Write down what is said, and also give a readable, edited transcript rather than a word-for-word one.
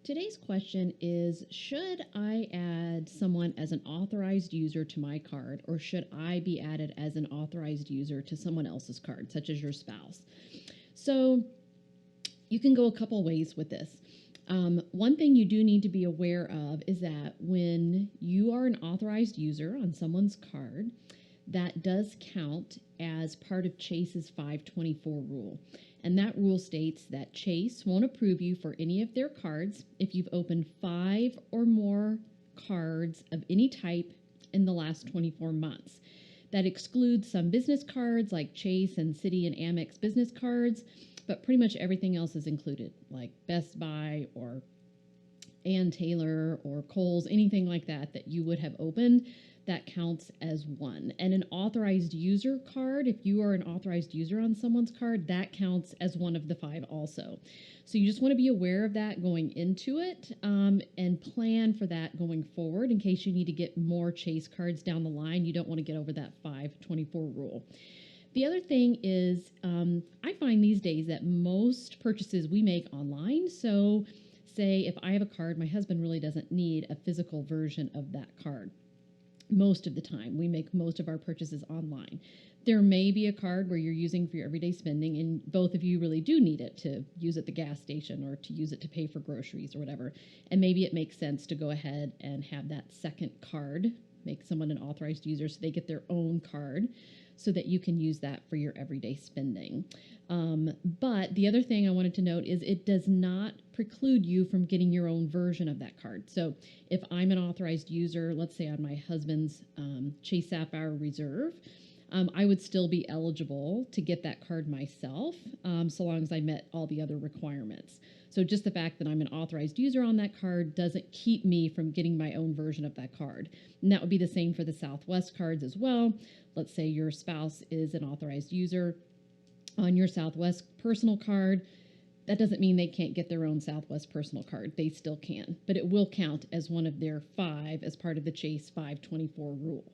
Today's question is, should I add someone as an authorized user to my card, or should I be added as an authorized user to someone else's card, such as your spouse? So you can go a couple ways with this. One thing you do need to be aware of is that when you are an authorized user on someone's card, that does count as part of Chase's 524 rule. And that rule states that Chase won't approve you for any of their cards if you've opened 5 or more cards of any type in the last 24 months. That excludes some business cards like Chase and Citi and Amex business cards, but pretty much everything else is included, like Best Buy or Ann Taylor or Kohl's, anything like that that you would have opened. That counts as one. And an authorized user card, if you are an authorized user on someone's card, that counts as one of the 5 also. So you just want to be aware of that going into it, and plan for that going forward in case you need to get more Chase cards down the line. You don't want to get over that 524 rule. The other thing is, I find these days that most purchases we make online. So say if I have a card, my husband really doesn't need a physical version of that card. Most of the time, we make most of our purchases online. There may be a card where you're using for your everyday spending, and both of you really do need it to use at the gas station or to use it to pay for groceries or whatever. And maybe it makes sense to go ahead and have that second card, make someone an authorized user so they get their own card so that you can use that for your everyday spending. But the other thing I wanted to note is it does not preclude you from getting your own version of that card. So if I'm an authorized user, let's say on my husband's Chase Sapphire Reserve, I would still be eligible to get that card myself, so long as I met all the other requirements. So just the fact that I'm an authorized user on that card doesn't keep me from getting my own version of that card. And that would be the same for the Southwest cards as well. Let's say your spouse is an authorized user on your Southwest personal card. That doesn't mean they can't get their own Southwest personal card. They still can, but it will count as one of their 5 as part of the Chase 524 rule.